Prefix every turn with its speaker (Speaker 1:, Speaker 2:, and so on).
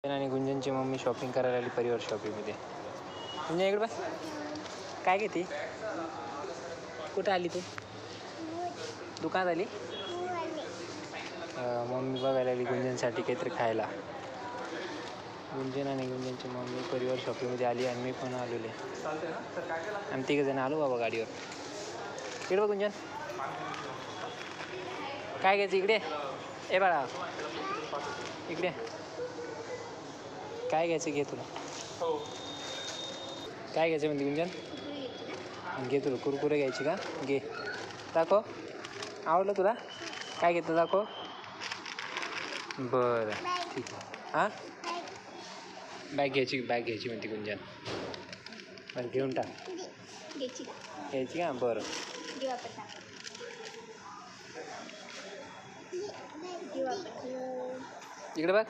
Speaker 1: आणि गुंजनची mummy shopping करायला आली परिवार शॉपिंगमध्ये. गुंजन इकडे बस. काय घेते? कुठं आली तू? दुकानात आली? मम्मी बघायला आली गुंजनसाठी काहीतरी खायला. गुंजन आणि गुंजनची मम्मी परिवार शॉपिंगमध्ये आली आणि मी पण आलेले. आम्ही तिघंजण आलो बाबा गाडीवर. इकडे बघ गुंजन. काय घ्यायचं इकडे? ए बाळा इकडे. काय घ्यायचं घे तुला. काय घ्यायचं म्हणते गुंजन? घे तुला कुरकुरे घ्यायची का? घे. दाखव. आवडलं तुला? काय घेतं दाखव. बरं ठीक आहे. हां बॅग घ्यायची म्हणते गुंजन. बरं घेऊन टाक. घ्यायची का? बरं इकडे बघ.